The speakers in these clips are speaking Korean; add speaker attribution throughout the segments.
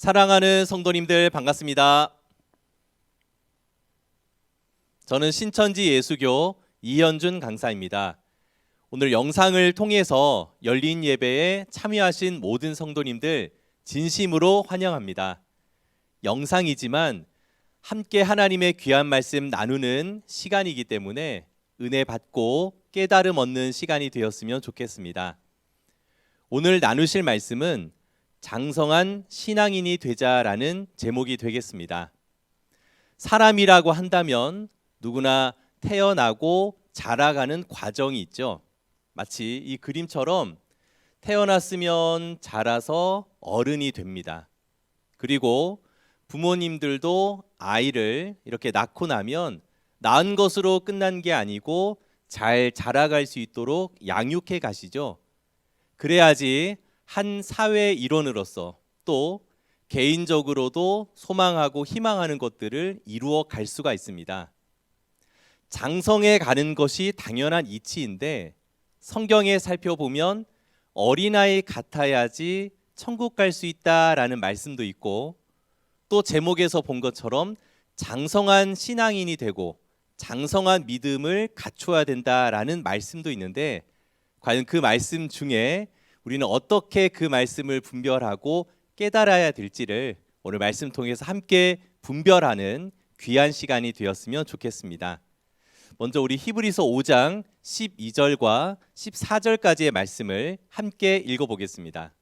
Speaker 1: 사랑하는 성도님들 반갑습니다. 저는 신천지 예수교 이현준 강사입니다. 오늘 영상을 통해서 열린 예배에 참여하신 모든 성도님들 진심으로 환영합니다. 영상이지만 함께 하나님의 귀한 말씀 나누는 시간이기 때문에 은혜 받고 깨달음 얻는 시간이 되었으면 좋겠습니다. 오늘 나누실 말씀은 장성한 신앙인이 되자라는 제목이 되겠습니다. 사람이라고 한다면 누구나 태어나고 자라가는 과정이 있죠. 마치 이 그림처럼 태어났으면 자라서 어른이 됩니다. 그리고 부모님들도 아이를 이렇게 낳고 나면 낳은 것으로 끝난 게 아니고 잘 자라갈 수 있도록 양육해 가시죠. 그래야지 한 사회 일원으로서 또 개인적으로도 소망하고 희망하는 것들을 이루어 갈 수가 있습니다. 장성해 가는 것이 당연한 이치인데 성경에 살펴보면 어린아이 같아야지 천국 갈 수 있다라는 말씀도 있고 또 제목에서 본 것처럼 장성한 신앙인이 되고 장성한 믿음을 갖춰야 된다라는 말씀도 있는데 과연 그 말씀 중에 우리는 어떻게 그 말씀을 분별하고 깨달아야 될지를 오늘 말씀 통해서 함께 분별하는 귀한 시간이 되었으면 좋겠습니다. 먼저 우리 히브리서 5장 12절과 14절까지의 말씀을 함께 읽어보겠습니다.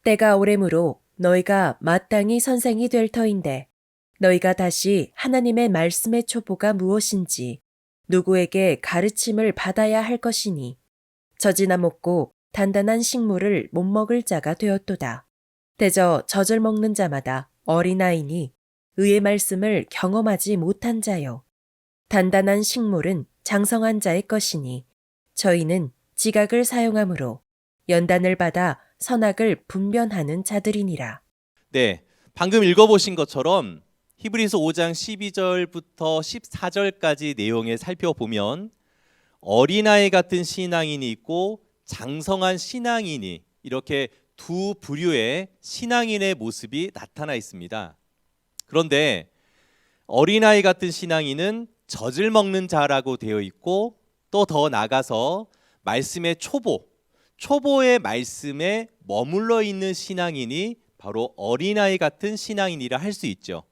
Speaker 2: 때가 오래므로 너희가 마땅히 선생이 될 터인데 너희가 다시 하나님의 말씀의 초보가 무엇인지 누구에게 가르침을 받아야 할 것이니 젖이나 먹고 단단한 식물을 못 먹을 자가 되었도다. 대저 젖을 먹는 자마다 어린아이니 의의 말씀을 경험하지 못한 자요. 단단한 식물은 장성한 자의 것이니 저희는 지각을 사용하므로 연단을 받아 선악을 분별하는 자들이니라.
Speaker 1: 네, 방금 읽어보신 것처럼 히브리서 5장 12절부터 14절까지 내용을 살펴보면 어린아이 같은 신앙인이 있고 장성한 신앙인이 이렇게 두 부류의 신앙인의 모습이 나타나 있습니다. 그런데 어린아이 같은 신앙인은 젖을 먹는 자라고 되어 있고 또 더 나아가서 말씀의 초보의 말씀에 머물러 있는 신앙인이 바로 어린아이 같은 신앙인이라 할 수 있죠.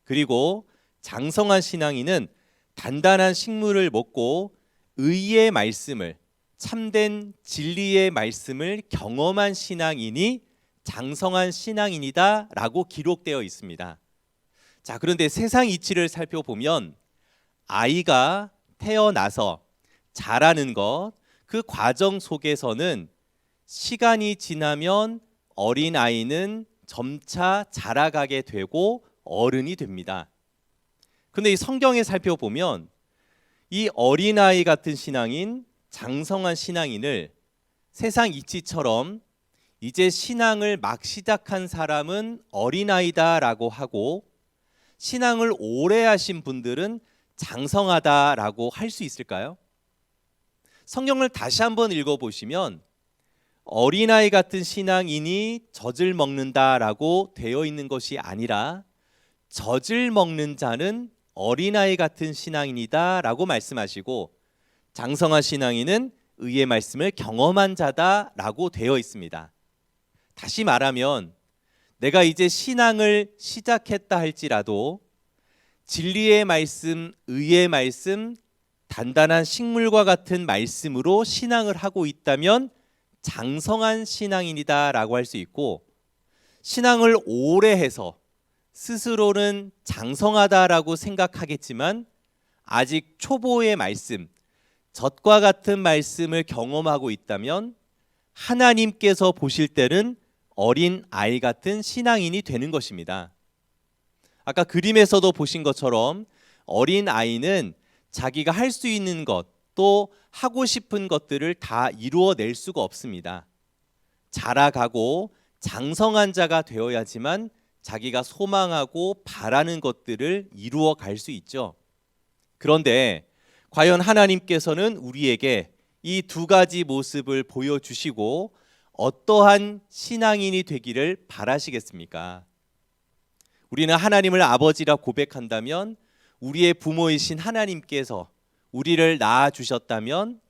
Speaker 1: 그리고 장성한 신앙인은 단단한 식물을 먹고 의의 말씀을 참된 진리의 말씀을 경험한 신앙인이 장성한 신앙인이다라고 기록되어 있습니다. 자, 그런데 세상 이치를 살펴보면 아이가 태어나서 자라는 것, 그 과정 속에서는 시간이 지나면 어린아이는 점차 자라가게 되고 어른이 됩니다. 그런데 이 성경에 살펴보면 이 어린아이 같은 신앙인, 장성한 신앙인을 세상 이치처럼 이제 신앙을 막 시작한 사람은 어린아이다라고 하고 신앙을 오래 하신 분들은 장성하다라고 할 수 있을까요? 성경을 다시 한번 읽어보시면 어린아이 같은 신앙인이 젖을 먹는다라고 되어 있는 것이 아니라 젖을 먹는 자는 어린아이 같은 신앙인이다라고 말씀하시고 장성한 신앙인은 의의 말씀을 경험한 자다라고 되어 있습니다. 다시 말하면 내가 이제 신앙을 시작했다 할지라도 진리의 말씀, 의의 말씀, 단단한 식물과 같은 말씀으로 신앙을 하고 있다면 장성한 신앙인이다라고 할 수 있고 신앙을 오래 해서 스스로는 장성하다라고 생각하겠지만 아직 초보의 말씀, 젖과 같은 말씀을 경험하고 있다면 하나님께서 보실 때는 어린 아이 같은 신앙인이 되는 것입니다. 아까 그림에서도 보신 것처럼 어린 아이는 자기가 할 수 있는 것, 또 하고 싶은 것들을 다 이루어낼 수가 없습니다. 자라가고 장성한 자가 되어야지만 자기가 소망하고 바라는 것들을 이루어 갈 수 있죠. 그런데 과연 하나님께서는 우리에게 이 두 가지 모습을 보여주시고 어떠한 신앙인이 되기를 바라시겠습니까? 우리는 하나님을 아버지라 고백한다면 우리의 부모이신 하나님께서 우리를 낳아 주셨다면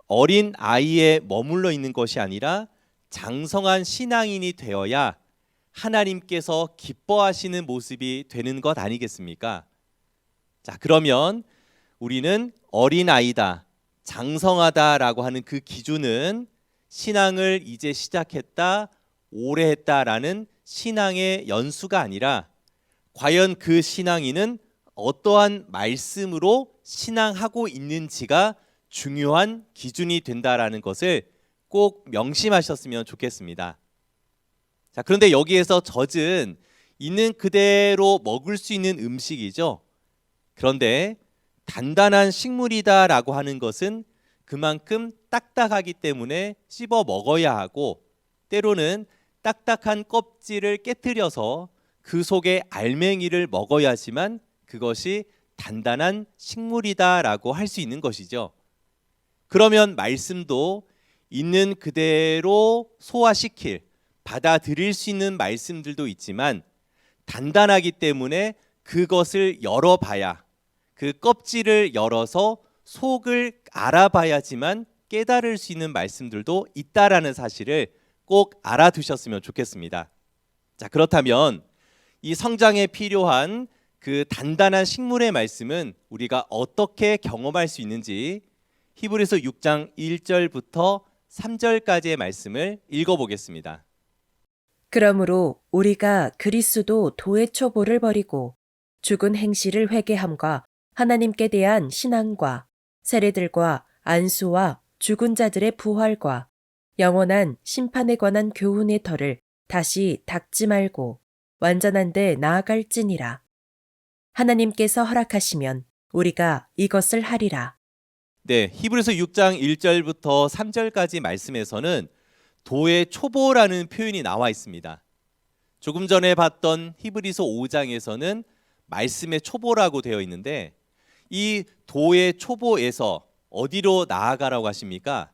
Speaker 1: 어린 아이에 머물러 있는 것이 아니라 장성한 신앙인이 되어야 하나님께서 기뻐하시는 모습이 되는 것 아니겠습니까? 자, 그러면 우리는 어린 아이다, 장성하다라고 하는 그 기준은 신앙을 이제 시작했다, 오래 했다라는 신앙의 연수가 아니라 과연 그 신앙인은 어떠한 말씀으로 신앙하고 있는지가 중요한 기준이 된다라는 것을 꼭 명심하셨으면 좋겠습니다. 자, 그런데 여기에서 젖은 있는 그대로 먹을 수 있는 음식이죠. 그런데 단단한 식물이다라고 하는 것은 그만큼 딱딱하기 때문에 씹어 먹어야 하고, 때로는 딱딱한 껍질을 깨트려서 그 속에 알맹이를 먹어야지만 그것이 단단한 식물이다라고 할 수 있는 것이죠. 그러면 말씀도 있는 그대로 소화시킬, 받아들일 수 있는 말씀들도 있지만 단단하기 때문에 그것을 열어봐야, 그 껍질을 열어서 속을 알아봐야지만 깨달을 수 있는 말씀들도 있다라는 사실을 꼭 알아두셨으면 좋겠습니다. 자, 그렇다면 이 성장에 필요한 그 단단한 식물의 말씀은 우리가 어떻게 경험할 수 있는지 히브리서 6장 1절부터 3절까지의 말씀을 읽어보겠습니다.
Speaker 2: 그러므로 우리가 그리스도 도의 초보를 버리고 죽은 행실을 회개함과 하나님께 대한 신앙과 세례들과 안수와 죽은 자들의 부활과 영원한 심판에 관한 교훈의 털을 다시 닦지 말고 완전한 데 나아갈지니라. 하나님께서 허락하시면 우리가 이것을 하리라.
Speaker 1: 네, 히브리서 6장 1절부터 3절까지 말씀에서는 도의 초보라는 표현이 나와 있습니다. 조금 전에 봤던 히브리서 5장에서는 말씀의 초보라고 되어 있는데, 이 도의 초보에서 어디로 나아가라고 하십니까?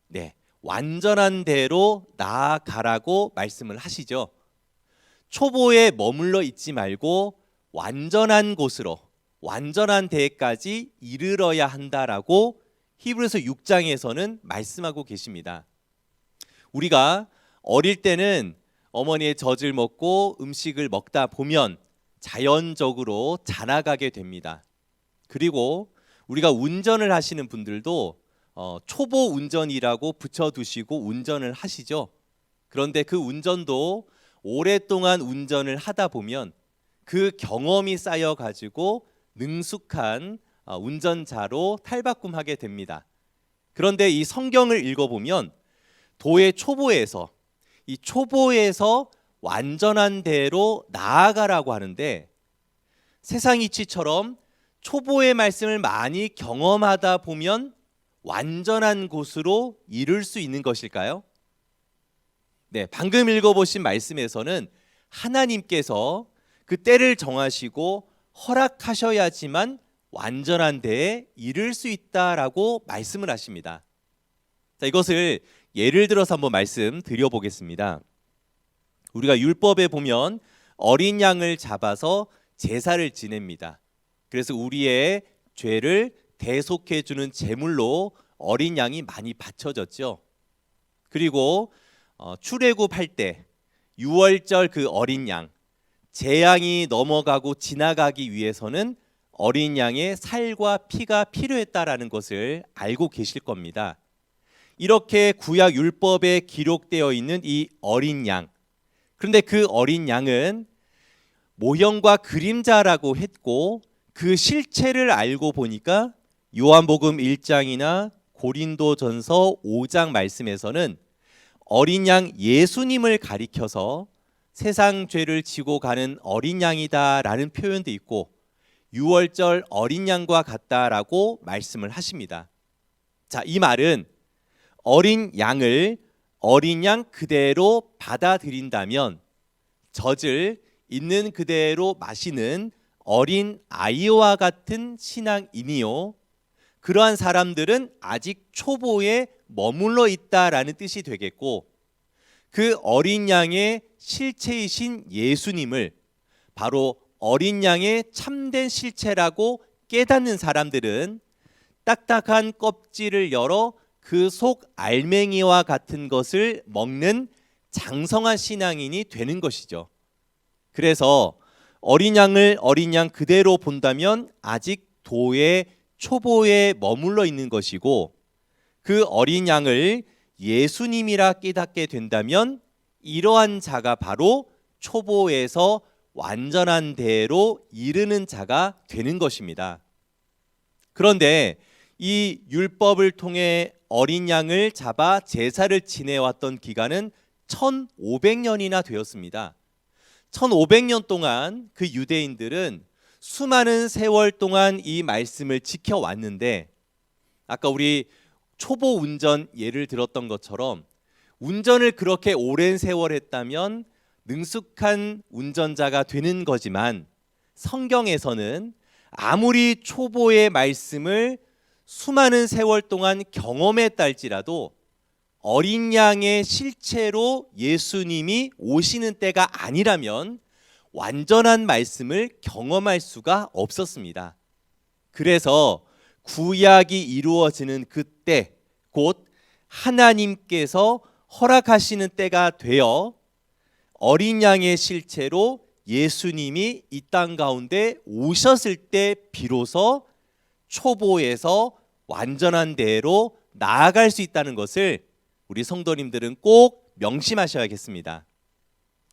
Speaker 1: 네, 완전한 대로 나아가라고 말씀을 하시죠. 초보에 머물러 있지 말고 완전한 곳으로, 완전한 데까지 이르러야 한다라고 히브리서 6장에서는 말씀하고 계십니다. 우리가 어릴 때는 어머니의 젖을 먹고 음식을 먹다 보면 자연적으로 자라가게 됩니다. 그리고 우리가 운전을 하시는 분들도 초보 운전이라고 붙여두시고 운전을 하시죠. 그런데 그 운전도 오랫동안 운전을 하다 보면 그 경험이 쌓여가지고 능숙한 운전자로 탈바꿈하게 됩니다. 그런데 이 성경을 읽어보면 도의 초보에서, 이 초보에서 완전한 대로 나아가라고 하는데, 세상 이치처럼 초보의 말씀을 많이 경험하다 보면 완전한 곳으로 이룰 수 있는 것일까요? 네, 방금 읽어보신 말씀에서는 하나님께서 그 때를 정하시고 허락하셔야지만 완전한 데에 이를 수 있다라고 말씀을 하십니다. 자, 이것을 예를 들어서 한번 말씀 드려보겠습니다. 우리가 율법에 보면 어린 양을 잡아서 제사를 지냅니다. 그래서 우리의 죄를 대속해 주는 제물로 어린 양이 많이 바쳐졌죠. 그리고 출애굽할 때 유월절 그 어린 양, 재앙이 넘어가고 지나가기 위해서는 어린 양의 살과 피가 필요했다라는 것을 알고 계실 겁니다. 이렇게 구약 율법에 기록되어 있는 이 어린 양, 그런데 그 어린 양은 모형과 그림자라고 했고, 그 실체를 알고 보니까 요한복음 1장이나 고린도전서 5장 말씀에서는 어린 양 예수님을 가리켜서 세상 죄를 지고 가는 어린 양이다라는 표현도 있고, 유월절 어린 양과 같다라고 말씀을 하십니다. 자, 이 말은 어린 양을 어린 양 그대로 받아들인다면 젖을 있는 그대로 마시는 어린 아이와 같은 신앙이니요, 그러한 사람들은 아직 초보에 머물러 있다라는 뜻이 되겠고, 그 어린 양의 실체이신 예수님을 바로 어린 양의 참된 실체라고 깨닫는 사람들은 딱딱한 껍질을 열어 그 속 알맹이와 같은 것을 먹는 장성한 신앙인이 되는 것이죠. 그래서 어린 양을 어린 양 그대로 본다면 아직 도의 초보에 머물러 있는 것이고, 그 어린 양을 예수님이라 깨닫게 된다면 이러한 자가 바로 초보에서 완전한 대로 이르는 자가 되는 것입니다. 그런데 이 율법을 통해 어린 양을 잡아 제사를 지내왔던 기간은 1500년이나 되었습니다. 1500년 동안 그 유대인들은 수많은 세월 동안 이 말씀을 지켜왔는데, 아까 우리 초보 운전 예를 들었던 것처럼 운전을 그렇게 오랜 세월 했다면 능숙한 운전자가 되는 거지만, 성경에서는 아무리 초보의 말씀을 수많은 세월 동안 경험했다 할지라도 어린 양의 실체로 예수님이 오시는 때가 아니라면 완전한 말씀을 경험할 수가 없었습니다. 그래서 구약이 이루어지는 그때, 곧 하나님께서 허락하시는 때가 되어 어린 양의 실체로 예수님이 이 땅 가운데 오셨을 때 비로소 초보에서 완전한 대로 나아갈 수 있다는 것을 우리 성도님들은 꼭 명심하셔야겠습니다.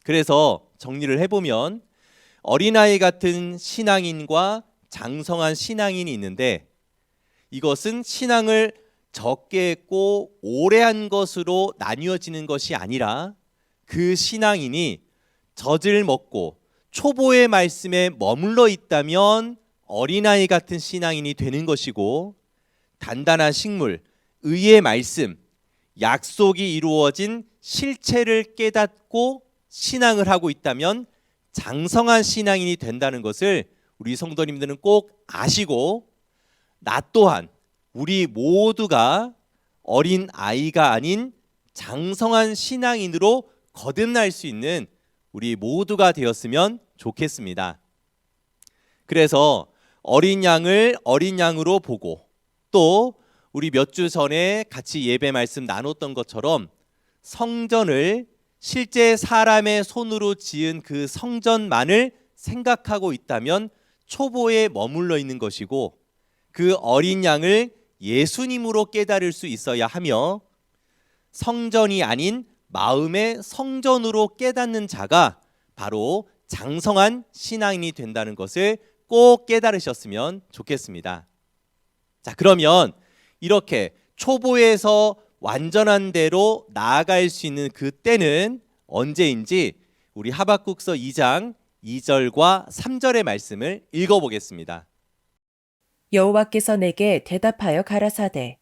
Speaker 1: 그래서 정리를 해보면 어린아이 같은 신앙인과 장성한 신앙인이 있는데, 이것은 신앙을 적게 했고 오래 한 것으로 나뉘어지는 것이 아니라 그 신앙인이 젖을 먹고 초보의 말씀에 머물러 있다면 어린아이 같은 신앙인이 되는 것이고, 단단한 식물, 의의 말씀, 약속이 이루어진 실체를 깨닫고 신앙을 하고 있다면 장성한 신앙인이 된다는 것을 우리 성도님들은 꼭 아시고, 나 또한 우리 모두가 어린 아이가 아닌 장성한 신앙인으로 거듭날 수 있는 우리 모두가 되었으면 좋겠습니다. 그래서 어린 양을 어린 양으로 보고, 또 우리 몇 주 전에 같이 예배 말씀 나눴던 것처럼 성전을 실제 사람의 손으로 지은 그 성전만을 생각하고 있다면 초보에 머물러 있는 것이고, 그 어린 양을 예수님으로 깨달을 수 있어야 하며, 성전이 아닌 마음의 성전으로 깨닫는 자가 바로 장성한 신앙인이 된다는 것을 꼭 깨달으셨으면 좋겠습니다. 자, 그러면 이렇게 초보에서 완전한 대로 나아갈 수 있는 그 때는 언제인지 우리 하박국서 2장 2절과 3절의 말씀을 읽어보겠습니다.
Speaker 2: 여호와께서 내게 대답하여 가라사대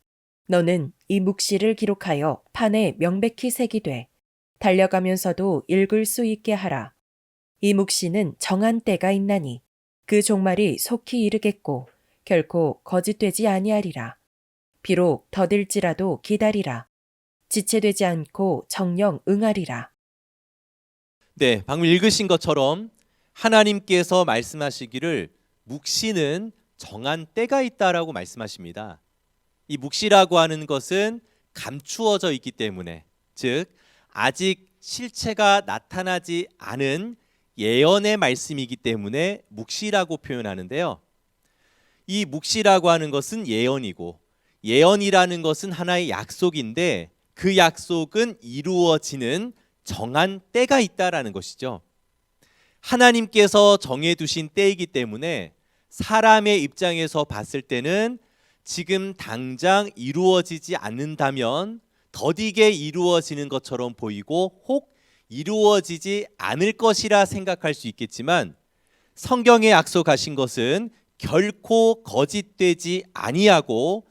Speaker 2: 너는 이 묵시를 기록하여 판에 명백히 새기되 달려가면서도 읽을 수 있게 하라. 이 묵시는 정한 때가 있나니 그 종말이 속히 이르겠고 결코 거짓되지 아니하리라. 비록 더딜지라도 기다리라. 지체되지 않고 정녕 응하리라.
Speaker 1: 네, 방금 읽으신 것처럼 하나님께서 말씀하시기를 묵시는 정한 때가 있다라고 말씀하십니다. 이 묵시라고 하는 것은 감추어져 있기 때문에, 즉 아직 실체가 나타나지 않은 예언의 말씀이기 때문에 묵시라고 표현하는데요. 이 묵시라고 하는 것은 예언이고, 예언이라는 것은 하나의 약속인데 그 약속은 이루어지는 정한 때가 있다라는 것이죠. 하나님께서 정해두신 때이기 때문에 사람의 입장에서 봤을 때는 지금 당장 이루어지지 않는다면 더디게 이루어지는 것처럼 보이고 혹 이루어지지 않을 것이라 생각할 수 있겠지만, 성경에 약속하신 것은 결코 거짓되지 아니하고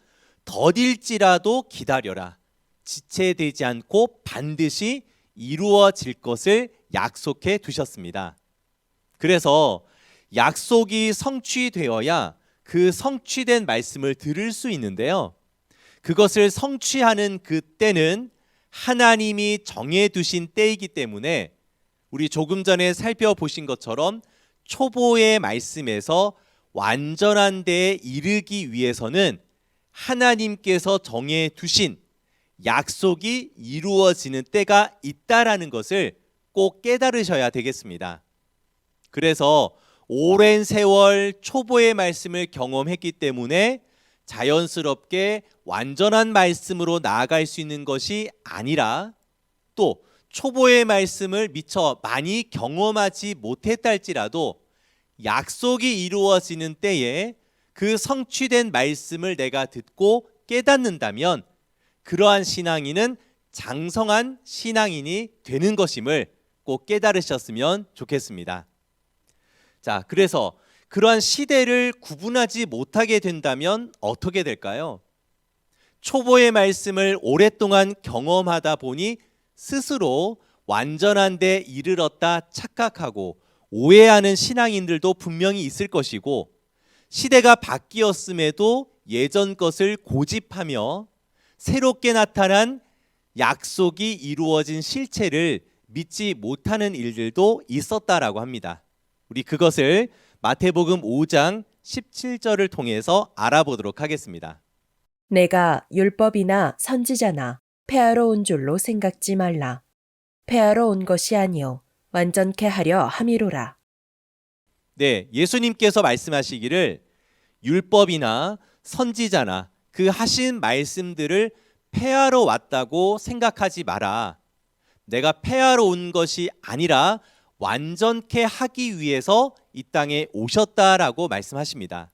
Speaker 1: 더딜지라도 기다려라. 지체되지 않고 반드시 이루어질 것을 약속해 두셨습니다. 그래서 약속이 성취되어야 그 성취된 말씀을 들을 수 있는데요. 그것을 성취하는 그 때는 하나님이 정해두신 때이기 때문에 우리 조금 전에 살펴보신 것처럼 초보의 말씀에서 완전한 데에 이르기 위해서는 하나님께서 정해두신 약속이 이루어지는 때가 있다라는 것을 꼭 깨달으셔야 되겠습니다. 그래서 오랜 세월 초보의 말씀을 경험했기 때문에 자연스럽게 완전한 말씀으로 나아갈 수 있는 것이 아니라 또 초보의 말씀을 미처 많이 경험하지 못했다 할지라도 약속이 이루어지는 때에 그 성취된 말씀을 내가 듣고 깨닫는다면 그러한 신앙인은 장성한 신앙인이 되는 것임을 꼭 깨달으셨으면 좋겠습니다. 자, 그래서 그러한 시대를 구분하지 못하게 된다면 어떻게 될까요? 초보의 말씀을 오랫동안 경험하다 보니 스스로 완전한 데 이르렀다 착각하고 오해하는 신앙인들도 분명히 있을 것이고, 시대가 바뀌었음에도 예전 것을 고집하며 새롭게 나타난 약속이 이루어진 실체를 믿지 못하는 일들도 있었다라고 합니다. 우리 그것을 마태복음 5장 17절을 통해서 알아보도록 하겠습니다.
Speaker 2: 내가 율법이나 선지자나 폐하러 온 줄로 생각지 말라. 폐하러 온 것이 아니요 완전케 하려 함이로라.
Speaker 1: 네, 예수님께서 말씀하시기를 율법이나 선지자나 그 하신 말씀들을 폐하러 왔다고 생각하지 마라. 내가 폐하러 온 것이 아니라 완전케 하기 위해서 이 땅에 오셨다라고 말씀하십니다.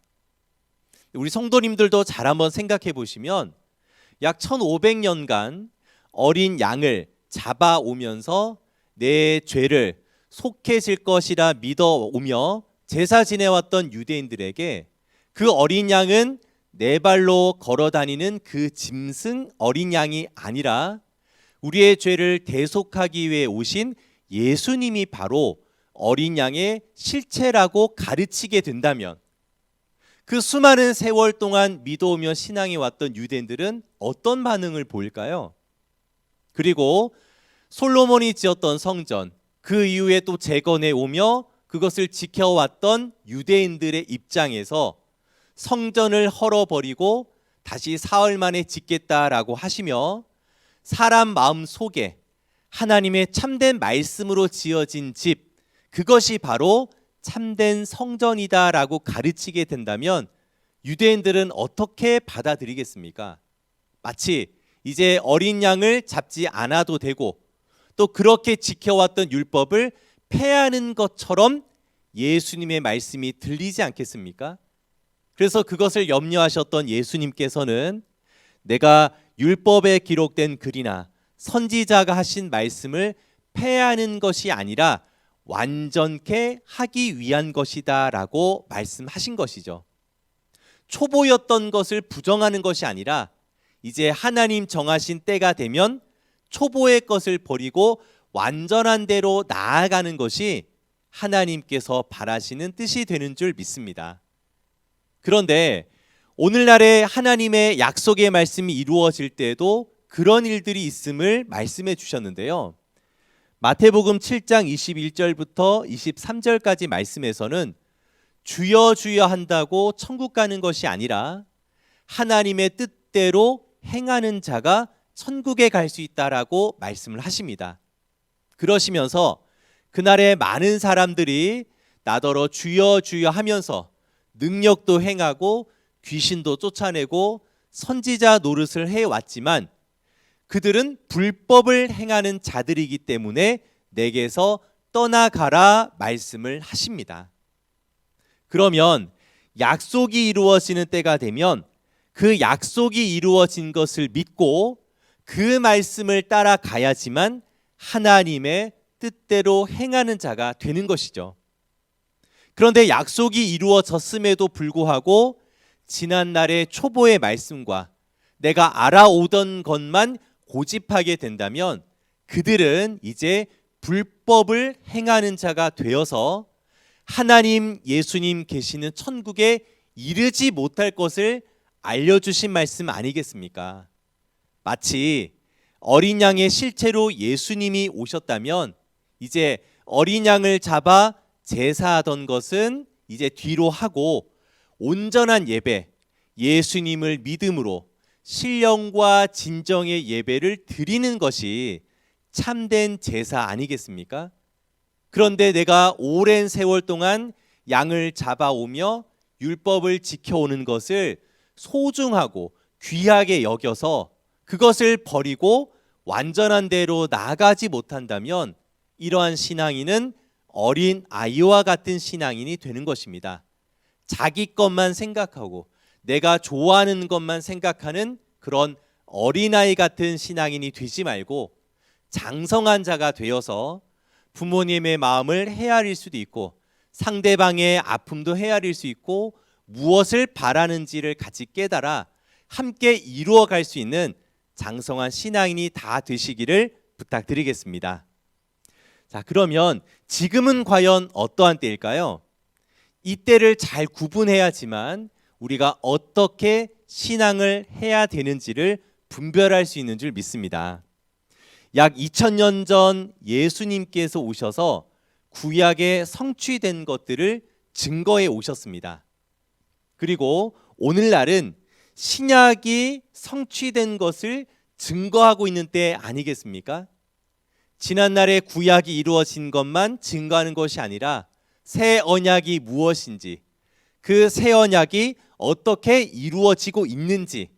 Speaker 1: 우리 성도님들도 잘 한번 생각해 보시면 약 1500년간 어린 양을 잡아오면서 내 죄를 속해질 것이라 믿어오며 제사 지내왔던 유대인들에게 그 어린 양은 네 발로 걸어다니는 그 짐승 어린 양이 아니라 우리의 죄를 대속하기 위해 오신 예수님이 바로 어린 양의 실체라고 가르치게 된다면 그 수많은 세월 동안 믿어오며 신앙해 왔던 유대인들은 어떤 반응을 보일까요? 그리고 솔로몬이 지었던 성전, 그 이후에 또 재건해 오며 그것을 지켜왔던 유대인들의 입장에서 성전을 헐어버리고 다시 사흘 만에 짓겠다라고 하시며 사람 마음 속에 하나님의 참된 말씀으로 지어진 집, 그것이 바로 참된 성전이다라고 가르치게 된다면 유대인들은 어떻게 받아들이겠습니까? 마치 이제 어린 양을 잡지 않아도 되고 또 그렇게 지켜왔던 율법을 폐하는 것처럼 예수님의 말씀이 들리지 않겠습니까? 그래서 그것을 염려하셨던 예수님께서는 내가 율법에 기록된 글이나 선지자가 하신 말씀을 폐하는 것이 아니라 완전케 하기 위한 것이다 라고 말씀하신 것이죠. 초보였던 것을 부정하는 것이 아니라 이제 하나님 정하신 때가 되면 초보의 것을 버리고 완전한 대로 나아가는 것이 하나님께서 바라시는 뜻이 되는 줄 믿습니다. 그런데 오늘날의 하나님의 약속의 말씀이 이루어질 때에도 그런 일들이 있음을 말씀해 주셨는데요. 마태복음 7장 21절부터 23절까지 말씀에서는 주여 주여 한다고 천국 가는 것이 아니라 하나님의 뜻대로 행하는 자가 천국에 갈 수 있다라고 말씀을 하십니다. 그러시면서 그날에 많은 사람들이 나더러 주여 주여 하면서 능력도 행하고 귀신도 쫓아내고 선지자 노릇을 해왔지만 그들은 불법을 행하는 자들이기 때문에 내게서 떠나가라 말씀을 하십니다. 그러면 약속이 이루어지는 때가 되면 그 약속이 이루어진 것을 믿고 그 말씀을 따라가야지만 하나님의 뜻대로 행하는 자가 되는 것이죠. 그런데 약속이 이루어졌음에도 불구하고 지난날의 초보의 말씀과 내가 알아오던 것만 고집하게 된다면 그들은 이제 불법을 행하는 자가 되어서 하나님 예수님 계시는 천국에 이르지 못할 것을 알려주신 말씀 아니겠습니까? 마치 어린 양의 실체로 예수님이 오셨다면 이제 어린 양을 잡아 제사하던 것은 이제 뒤로 하고 온전한 예배, 예수님을 믿음으로 신령과 진정의 예배를 드리는 것이 참된 제사 아니겠습니까? 그런데 내가 오랜 세월 동안 양을 잡아오며 율법을 지켜오는 것을 소중하고 귀하게 여겨서 그것을 버리고 완전한 대로 나아가지 못한다면 이러한 신앙인은 어린 아이와 같은 신앙인이 되는 것입니다. 자기 것만 생각하고 내가 좋아하는 것만 생각하는 그런 어린아이 같은 신앙인이 되지 말고 장성한 자가 되어서 부모님의 마음을 헤아릴 수도 있고 상대방의 아픔도 헤아릴 수 있고 무엇을 바라는지를 같이 깨달아 함께 이루어갈 수 있는 장성한 신앙인이 다 되시기를 부탁드리겠습니다. 자, 그러면 지금은 과연 어떠한 때일까요? 이 때를 잘 구분해야지만 우리가 어떻게 신앙을 해야 되는지를 분별할 수 있는 줄 믿습니다. 약 2000년 전 예수님께서 오셔서 구약에 성취된 것들을 증거해 오셨습니다. 그리고 오늘날은 신약이 성취된 것을 증거하고 있는 때 아니겠습니까? 지난날의 구약이 이루어진 것만 증거하는 것이 아니라 새 언약이 무엇인지, 그 새 언약이 어떻게 이루어지고 있는지,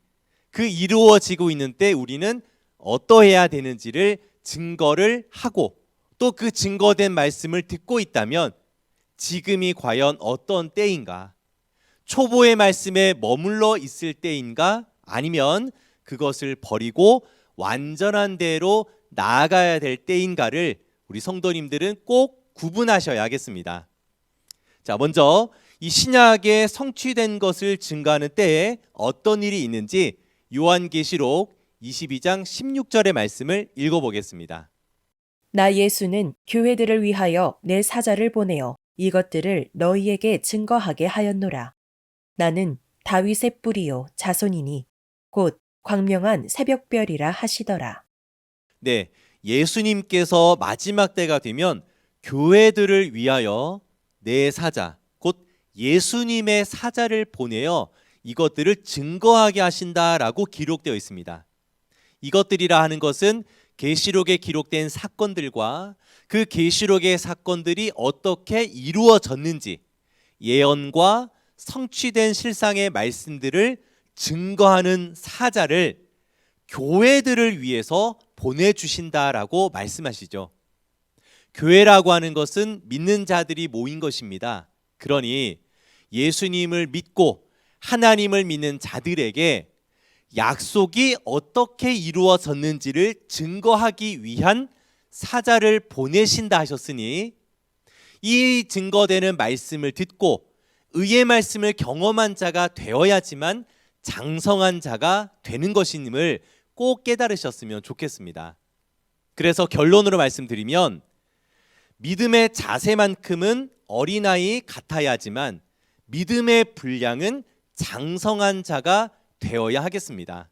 Speaker 1: 그 이루어지고 있는 때 우리는 어떠해야 되는지를 증거를 하고 또 그 증거된 말씀을 듣고 있다면 지금이 과연 어떤 때인가? 초보의 말씀에 머물러 있을 때인가? 아니면 그것을 버리고 완전한 대로 나아가야 될 때인가를 우리 성도님들은 꼭 구분하셔야겠습니다. 자, 먼저 이 신약에 성취된 것을 증거하는 때에 어떤 일이 있는지 요한계시록 22장 16절의 말씀을 읽어보겠습니다.
Speaker 2: 나 예수는 교회들을 위하여 내 사자를 보내어 이것들을 너희에게 증거하게 하였노라. 나는 다윗의 뿌리요 자손이니 곧 광명한 새벽별이라 하시더라.
Speaker 1: 네, 예수님께서 마지막 때가 되면 교회들을 위하여 내 사자, 곧 예수님의 사자를 보내어 이것들을 증거하게 하신다라고 기록되어 있습니다. 이것들이라 하는 것은 계시록에 기록된 사건들과 그 계시록의 사건들이 어떻게 이루어졌는지 예언과 성취된 실상의 말씀들을 증거하는 사자를 교회들을 위해서 보내주신다라고 말씀하시죠. 교회라고 하는 것은 믿는 자들이 모인 것입니다. 그러니 예수님을 믿고 하나님을 믿는 자들에게 약속이 어떻게 이루어졌는지를 증거하기 위한 사자를 보내신다 하셨으니 이 증거되는 말씀을 듣고 의의 말씀을 경험한 자가 되어야지만 장성한 자가 되는 것임을 꼭 깨달으셨으면 좋겠습니다. 그래서 결론으로 말씀드리면 믿음의 자세만큼은 어린아이 같아야 하지만 믿음의 분량은 장성한 자가 되어야 하겠습니다.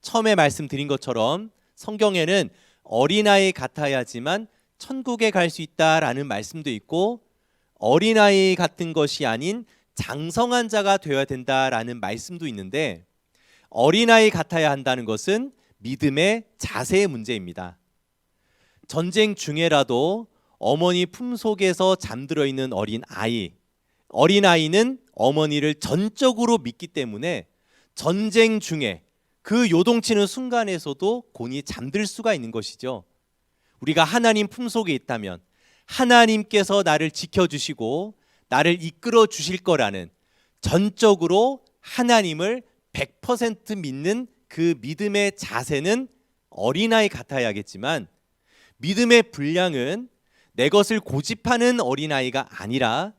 Speaker 1: 처음에 말씀드린 것처럼 성경에는 어린아이 같아야 하지만 천국에 갈 수 있다라는 말씀도 있고 어린아이 같은 것이 아닌 장성한 자가 되어야 된다라는 말씀도 있는데 어린아이 같아야 한다는 것은 믿음의 자세의 문제입니다. 전쟁 중에라도 어머니 품속에서 잠들어 있는 어린아이는 어머니를 전적으로 믿기 때문에 전쟁 중에 그 요동치는 순간에서도 곤히 잠들 수가 있는 것이죠. 우리가 하나님 품속에 있다면 하나님께서 나를 지켜주시고 나를 이끌어 주실 거라는 전적으로 하나님을 100% 믿는 그 믿음의 자세는 어린아이 같아야겠지만 믿음의 분량은 내 것을 고집하는 어린아이가 아니라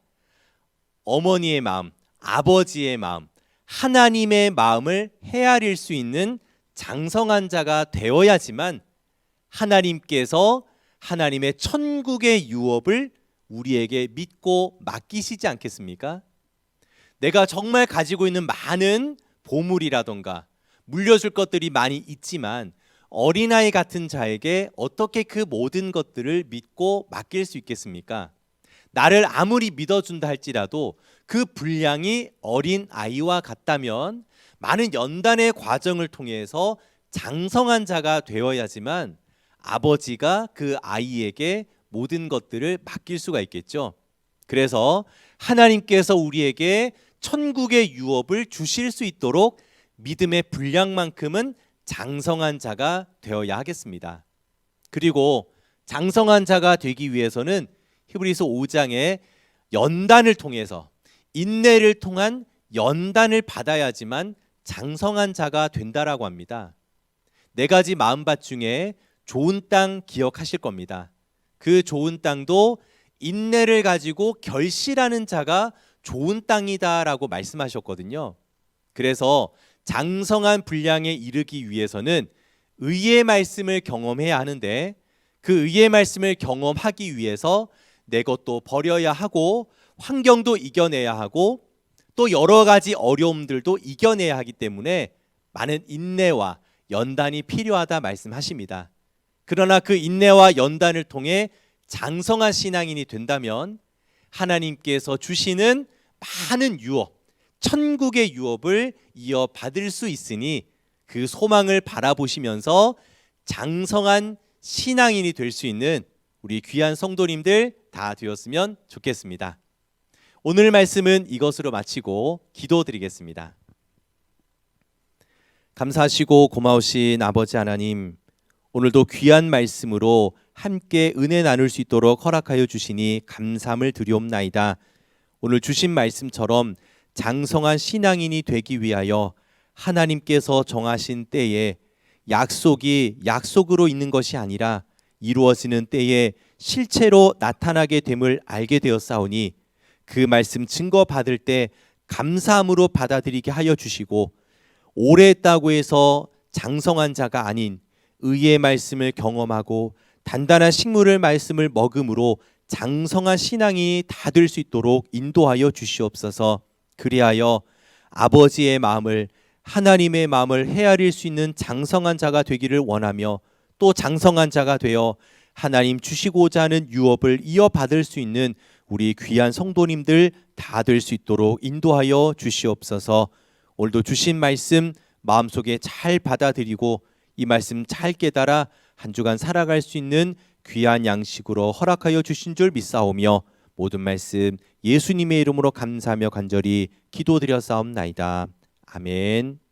Speaker 1: 어머니의 마음, 아버지의 마음, 하나님의 마음을 헤아릴 수 있는 장성한 자가 되어야지만 하나님께서 하나님의 천국의 유업을 우리에게 믿고 맡기시지 않겠습니까? 내가 정말 가지고 있는 많은 보물이라던가 물려줄 것들이 많이 있지만 어린아이 같은 자에게 어떻게 그 모든 것들을 믿고 맡길 수 있겠습니까? 나를 아무리 믿어준다 할지라도 그 분량이 어린 아이와 같다면 많은 연단의 과정을 통해서 장성한 자가 되어야지만 아버지가 그 아이에게 모든 것들을 맡길 수가 있겠죠. 그래서 하나님께서 우리에게 천국의 유업을 주실 수 있도록 믿음의 분량만큼은 장성한 자가 되어야 하겠습니다. 그리고 장성한 자가 되기 위해서는 히브리서 5장에 연단을 통해서 인내를 통한 연단을 받아야지만 장성한 자가 된다라고 합니다. 4가지 마음밭 중에 좋은 땅 기억하실 겁니다. 그 좋은 땅도 인내를 가지고 결실하는 자가 좋은 땅이다라고 말씀하셨거든요. 그래서 장성한 분량에 이르기 위해서는 의의 말씀을 경험해야 하는데 그 의의 말씀을 경험하기 위해서 내 것도 버려야 하고 환경도 이겨내야 하고 또 여러 가지 어려움들도 이겨내야 하기 때문에 많은 인내와 연단이 필요하다 말씀하십니다. 그러나 그 인내와 연단을 통해 장성한 신앙인이 된다면 하나님께서 주시는 많은 유업, 천국의 유업을 이어받을 수 있으니 그 소망을 바라보시면서 장성한 신앙인이 될 수 있는 우리 귀한 성도님들 다 되었으면 좋겠습니다. 오늘 말씀은 이것으로 마치고 기도드리겠습니다. 감사하시고 고마우신 아버지 하나님, 오늘도 귀한 말씀으로 함께 은혜 나눌 수 있도록 허락하여 주시니 감사함을 드리옵나이다. 오늘 주신 말씀처럼 장성한 신앙인이 되기 위하여 하나님께서 정하신 때에 약속이 약속으로 있는 것이 아니라 이루어지는 때에 실체로 나타나게 됨을 알게 되었사오니 그 말씀 증거받을 때 감사함으로 받아들이게 하여 주시고 오래 했다고 해서 장성한 자가 아닌 의의 말씀을 경험하고 단단한 식물의 말씀을 먹음으로 장성한 신앙이 다 될 수 있도록 인도하여 주시옵소서. 그리하여 아버지의 마음을 하나님의 마음을 헤아릴 수 있는 장성한 자가 되기를 원하며 또 장성한 자가 되어 하나님 주시고자 하는 유업을 이어받을 수 있는 우리 귀한 성도님들 다 될 수 있도록 인도하여 주시옵소서. 오늘도 주신 말씀 마음속에 잘 받아들이고 이 말씀 잘 깨달아 한 주간 살아갈 수 있는 귀한 양식으로 허락하여 주신 줄 믿사오며 모든 말씀 예수님의 이름으로 감사하며 간절히 기도드렸사옵나이다. 아멘.